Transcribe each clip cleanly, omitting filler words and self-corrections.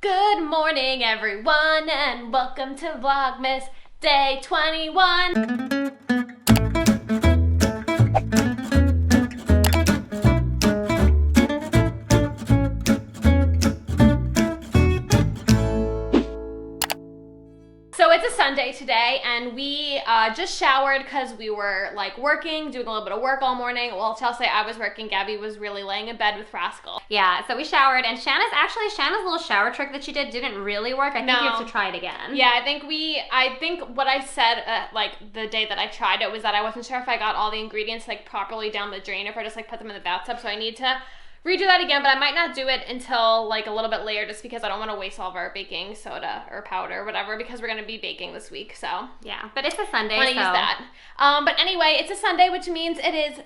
Good morning, everyone, and welcome to Vlogmas Day 21. So it's a Sunday today, and we just showered because we were like working, doing a little bit of work all morning. Well, Chelsea, I was working. Gabby was really laying in bed with Rascal. Yeah, so we showered, and Shanna's little shower trick that she didn't really work. I think you have to try it again. Yeah, I think what I said like the day that I tried it was that I wasn't sure if I got all the ingredients like properly down the drain, or if I just like put them in the bathtub. So I need to redo that again, but I might not do it until like a little bit later, just because I don't want to waste all of our baking soda or powder or whatever, because we're going to be baking this week. So yeah, but it's a Sunday, want to use that. But anyway, it's a Sunday, which means it is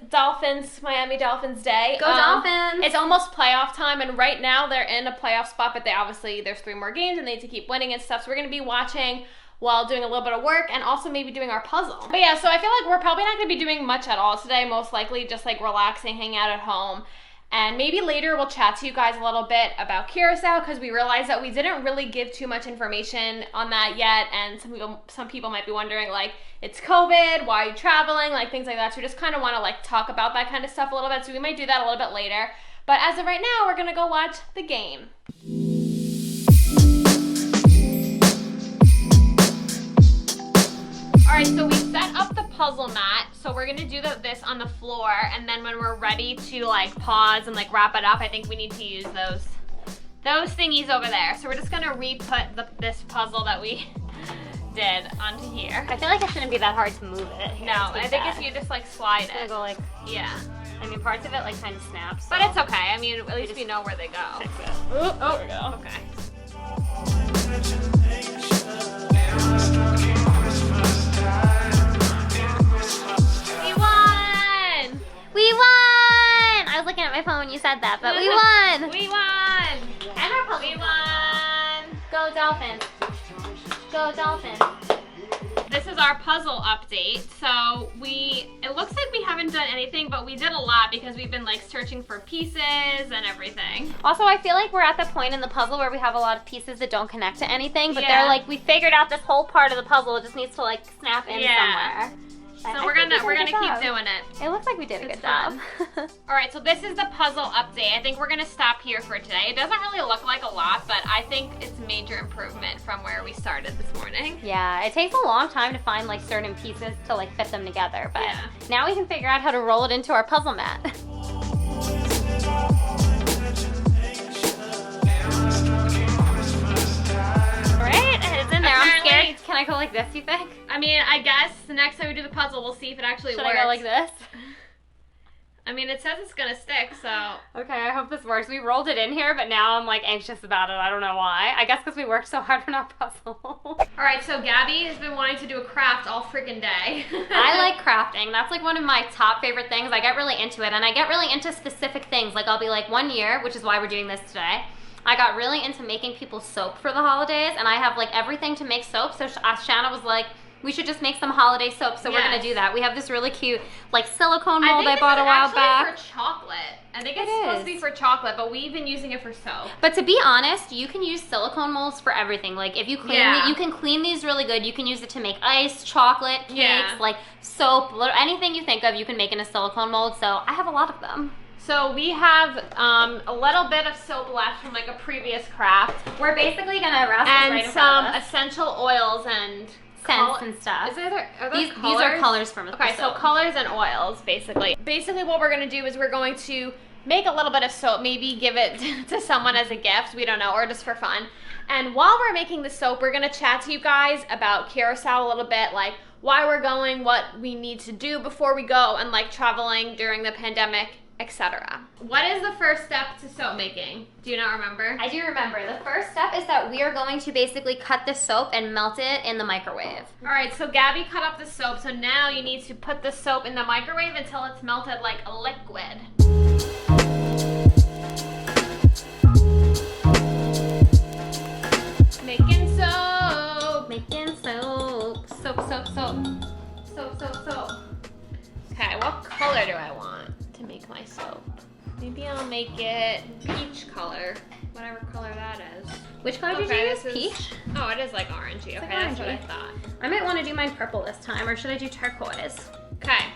Miami Dolphins Day. Go Dolphins! It's almost playoff time, and right now they're in a playoff spot, but there's 3 more games and they need to keep winning and stuff. So we're going to be watching while doing a little bit of work, and also maybe doing our puzzle. But yeah, so I feel like we're probably not going to be doing much at all today. Most likely just like relaxing, hanging out at home. And maybe later we'll chat to you guys a little bit about Curacao, because we realized that we didn't really give too much information on that yet, and some people might be wondering, like, it's COVID, why are you traveling, like things like that. So we just kind of want to like talk about that kind of stuff a little bit, so we might do that a little bit later. But as of right now, we're gonna go watch the game. Alright, so we set up the puzzle mat, so we're gonna do this on the floor, and then when we're ready to like pause and like wrap it up, I think we need to use those thingies over there. So we're just gonna re-put this puzzle that we did onto here. I feel like it shouldn't be that hard to move it. Here, no, I think if you just like slide it. It's gonna go like, yeah. I mean, parts of it like kind of snaps. So. But it's okay. I mean, at least we know where they go. Fix it. Oh, there we go. Okay. We won! I was looking at my phone when you said that, but we won! We won! And our puzzle. We won! Go Dolphins! Go Dolphins! This is our puzzle update. So it looks like we haven't done anything, but we did a lot because we've been like searching for pieces and everything. Also, I feel like we're at the point in the puzzle where we have a lot of pieces that don't connect to anything, but Yeah. they're like, we figured out this whole part of the puzzle, it just needs to like snap in somewhere. So we're gonna keep doing it. It looks like we did a good job. All right, so this is the puzzle update. I think we're gonna stop here for today. It doesn't really look like a lot, but I think it's major improvement from where we started this morning. Yeah, it takes a long time to find like certain pieces to like fit them together, but yeah. Now we can figure out how to roll it into our puzzle mat. It's in there. Apparently, I'm scared. Can I go like this, you think? I mean, I guess the next time we do the puzzle, we'll see if it actually works. Should I go like this? I mean, it says it's gonna stick, so. Okay, I hope this works. We rolled it in here, but now I'm like anxious about it. I don't know why. I guess because we worked so hard on our puzzle. Alright, so Gabby has been wanting to do a craft all freaking day. I like crafting. That's like one of my top favorite things. I get really into it, and I get really into specific things. Like I'll be like, one year, which is why we're doing this today, I got really into making people soap for the holidays, and I have like everything to make soap. So Shanna was like, we should just make some holiday soap. So we're gonna do that. We have this really cute like silicone mold I bought a while back. For chocolate. I think it's supposed to be for chocolate, but we've been using it for soap. But to be honest, you can use silicone molds for everything. Like if you clean you can clean these really good. You can use it to make ice, chocolate, cakes, like soap, anything you think of, you can make in a silicone mold. So I have a lot of them. So we have a little bit of soap left from like a previous craft. We're basically gonna rest and some essential oils and scents and stuff. These are colors from Okay, so colors and oils, basically. Basically what we're gonna do is we're going to make a little bit of soap, maybe give it to someone as a gift, we don't know, or just for fun. And while we're making the soap, we're gonna chat to you guys about Curacao a little bit, like why we're going, what we need to do before we go, and like traveling during the pandemic, etc. What is the first step to soap making? Do you not remember? I do remember. The first step is that we are going to basically cut the soap and melt it in the microwave. Alright, so Gabby cut up the soap, so now you need to put the soap in the microwave until it's melted like a liquid. Making soap! Making soap. Soap, soap, soap. Soap, soap, soap. Okay, what color do I want to make my soap? Maybe I'll make it peach color, whatever color that is. Which color did you use? Peach? Oh, it is like orangey. Okay, that's what I thought. I might want to do mine purple this time, or should I do turquoise? Okay.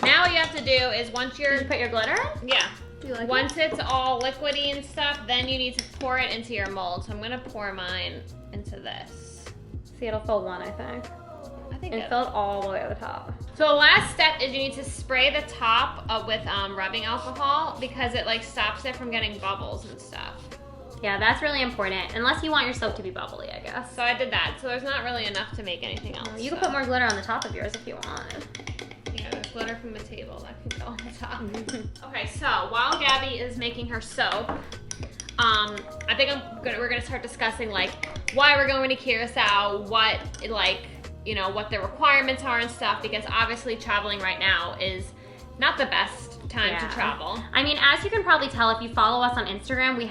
Now what you have to do is once you're... Did you put your glitter in? Yeah. Do you like once it's all liquidy and stuff, then you need to pour it into your mold. So I'm gonna pour mine into this. See, it'll fill one, I think. I think it filled all the way to the top. So the last step is you need to spray the top with rubbing alcohol because it like stops it from getting bubbles and stuff. Yeah, that's really important. Unless you want your soap to be bubbly, I guess. So I did that. So there's not really enough to make anything else. You can put more glitter on the top of yours if you want. Yeah, there's glitter from the table that can go on the top. Okay, so while Gabby is making her soap, I think we're gonna start discussing like why we're going to Curacao, what what the requirements are and stuff, because obviously traveling right now is not the best time to travel. I mean, as you can probably tell if you follow us on Instagram, we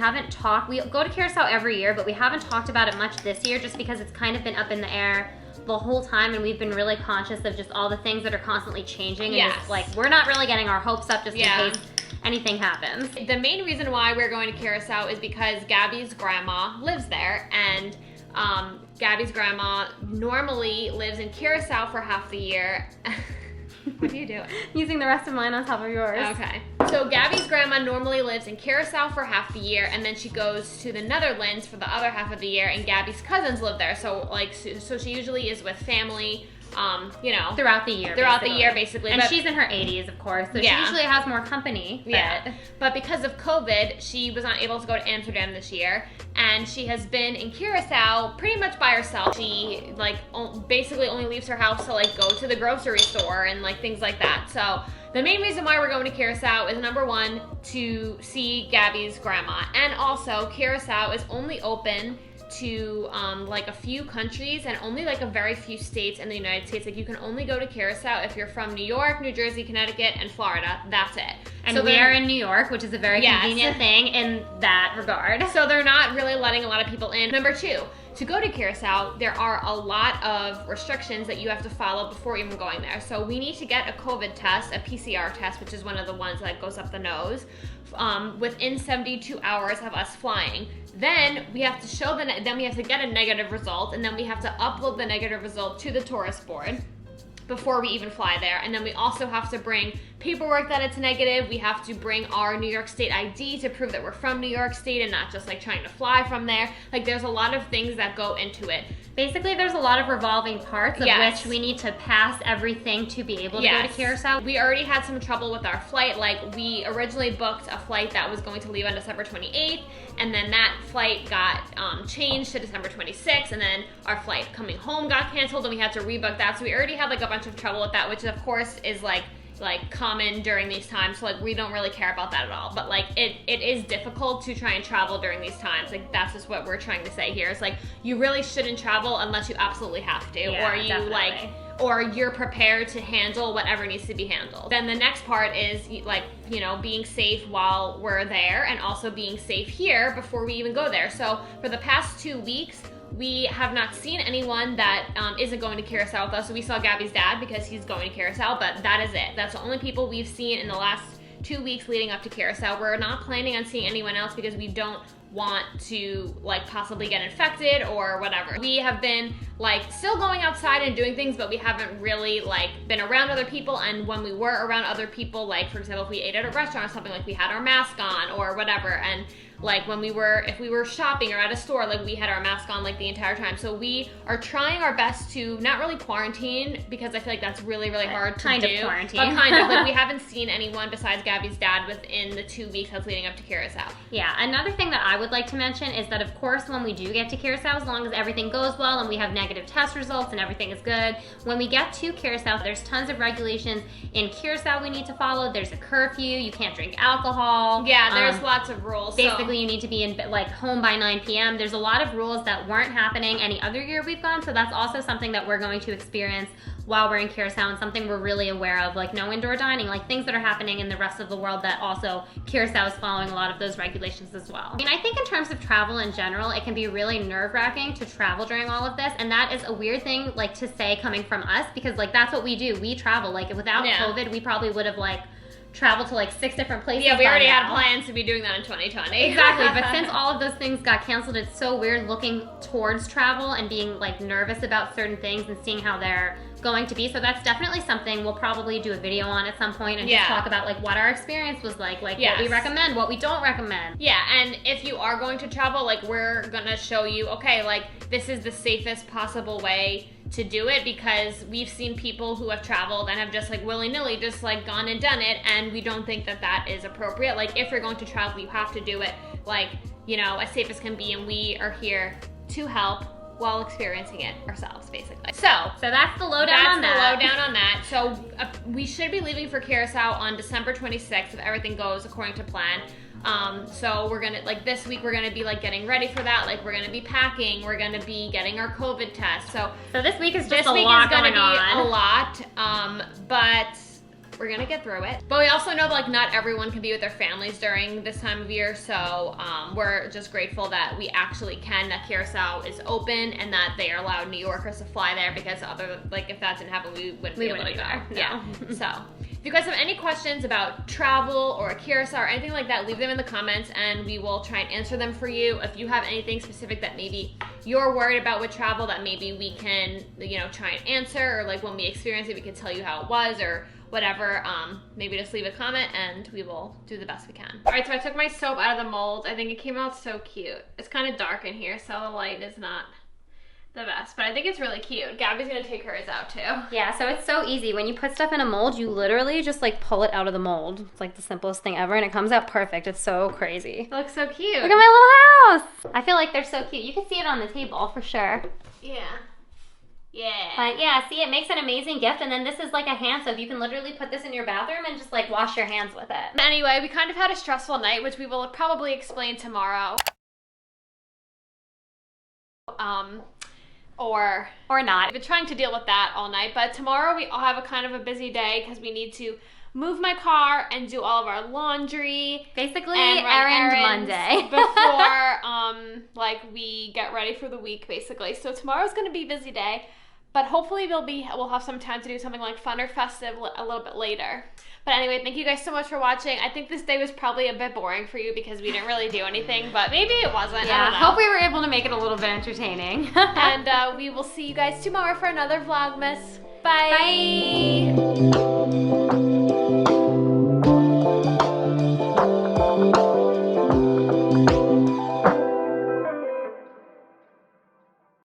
go to Curacao every year, but we haven't talked about it much this year just because it's kind of been up in the air the whole time, and we've been really conscious of just all the things that are constantly changing. And it's like we're not really getting our hopes up just in case anything happens. The main reason why we're going to Curacao is because Gabby's grandma lives there, and Gabby's grandma normally lives in Curacao for half the year. What are you doing? Using the rest of mine on top of yours. Okay. So Gabby's grandma normally lives in Curacao for half the year, and then she goes to the Netherlands for the other half of the year, and Gabby's cousins live there. So so she usually is with family, throughout the year. Basically. And she's in her 80s, of course, so she usually has more company. But because of COVID, she was not able to go to Amsterdam this year, and she has been in Curacao pretty much by herself. She basically only leaves her house to go to the grocery store and things like that. So the main reason why we're going to Curacao is number one, to see Gabby's grandma, and also Curacao is only open to a few countries and only a very few states in the United States. You can only go to Curacao if you're from New York, New Jersey, Connecticut, and Florida. That's it. And we are in New York, which is a very convenient thing in that regard. So they're not really letting a lot of people in. Number two, to go to Curacao, there are a lot of restrictions that you have to follow before even going there. So we need to get a COVID test, a PCR test, which is one of the ones that goes up the nose, within 72 hours of us flying. Then we have to then we have to get a negative result, and then we have to upload the negative result to the tourist board before we even fly there. And then we also have to bring paperwork that it's negative. We have to bring our New York State ID to prove that we're from New York State and not just trying to fly from there. There's a lot of things that go into it. Basically, there's a lot of revolving parts of which we need to pass everything to be able to go to Curacao. We already had some trouble with our flight. We originally booked a flight that was going to leave on December 28th, and then that flight got changed to December 26th, and then our flight coming home got canceled, and we had to rebook that. So we already had a bunch of trouble with that, which of course is common during these times, so we don't really care about that at all. But it is difficult to try and travel during these times. That's just what we're trying to say here. It's you really shouldn't travel unless you absolutely have to, or you definitely. Or you're prepared to handle whatever needs to be handled. Then the next part is being safe while we're there, and also being safe here before we even go there. So for the past 2 weeks, we have not seen anyone that isn't going to Curacao with us. So we saw Gabby's dad because he's going to Curacao, but that is it. That's the only people we've seen in the last 2 weeks leading up to Curacao. We're not planning on seeing anyone else because we don't want to possibly get infected or whatever. We have been still going outside and doing things, but we haven't really been around other people. And when we were around other people, for example, if we ate at a restaurant or something, we had our mask on or whatever. And if we were shopping or at a store, we had our mask on the entire time. So we are trying our best to not really quarantine, because I feel that's really, really hard to do. Kind of quarantine. But kind of. We haven't seen anyone besides Gabby's dad within the 2 weeks that's leading up to Curacao. Yeah, another thing that I would like to mention is that, of course, when we do get to Curacao, as long as everything goes well and we have negative test results and everything is good, when we get to Curacao, there's tons of regulations in Curacao we need to follow. There's a curfew. You can't drink alcohol. Yeah, there's lots of rules. Basically, you need to be in home by 9 p.m. There's a lot of rules that weren't happening any other year we've gone, so that's also something that we're going to experience while we're in Curacao, and something we're really aware of, no indoor dining, things that are happening in the rest of the world that also Curacao is following a lot of those regulations as well. I think in terms of travel in general, it can be really nerve-wracking to travel during all of this, and that is a weird thing to say coming from us, because that's what we do. We travel. Without COVID, we probably would have travel to like 6 different places. Yeah, we already had now. plans to be doing that in 2020. Exactly, but since all of those things got canceled, it's so weird looking towards travel and being like nervous about certain things and seeing how they're going to be. So that's definitely something we'll probably do a video on at some point and just talk about like what our experience was like what we recommend, what we don't recommend. Yeah, and if you are going to travel, like we're gonna show you, okay, like this is the safest possible way to do it, because we've seen people who have traveled and have just like willy-nilly just like gone and done it, and we don't think that that is appropriate. Like if you're going to travel, you have to do it like, you know, as safe as can be, and we are here to help while experiencing it ourselves, basically. So that's the lowdown on that. That's the lowdown on that. So we should be leaving for Curacao on December 26th if everything goes according to plan. So we're gonna, like this week, we're gonna be like getting ready for that. Like we're gonna be packing, we're gonna be getting our COVID test. So this week is just this a week lot is gonna going be on. a lot, but we're gonna get through it. But we also know that like not everyone can be with their families during this time of year, so we're just grateful that we actually can, that Curacao is open and that they are allowed New Yorkers to fly there, because if that didn't happen, we wouldn't be able to go. There. Yeah. So if you guys have any questions about travel or Curacao or anything like that, leave them in the comments and we will try and answer them for you. If you have anything specific that maybe you're worried about with travel that maybe we can, you know, try and answer, or like when we experience it, we can tell you how it was or whatever, maybe just leave a comment and we will do the best we can. All right, so I took my soap out of the mold. I think it came out so cute. It's kind of dark in here, so the light is not the best, but I think it's really cute. Gabby's gonna take hers out too. Yeah, so it's so easy. When you put stuff in a mold, you literally just like pull it out of the mold. It's like the simplest thing ever, and it comes out perfect. It's so crazy. It looks so cute. Look at my little house. I feel like they're so cute. You can see it on the table for sure. Yeah. Yeah. But yeah, see, it makes an amazing gift, and then this is like a hand soap. You can literally put this in your bathroom and just like wash your hands with it. Anyway, we kind of had a stressful night, which we will probably explain tomorrow. Or not. I've been trying to deal with that all night, but tomorrow we all have a kind of a busy day because we need to move my car and do all of our laundry. Basically, and errand Monday. before like we get ready for the week, basically. So tomorrow's gonna be a busy day, but hopefully we'll have some time to do something like fun or festive a little bit later. But anyway, thank you guys so much for watching. I think this day was probably a bit boring for you because we didn't really do anything, but maybe it wasn't. Yeah, I don't know. hope we were able to make it a little bit entertaining. And we will see you guys tomorrow for another Vlogmas. Bye. Bye.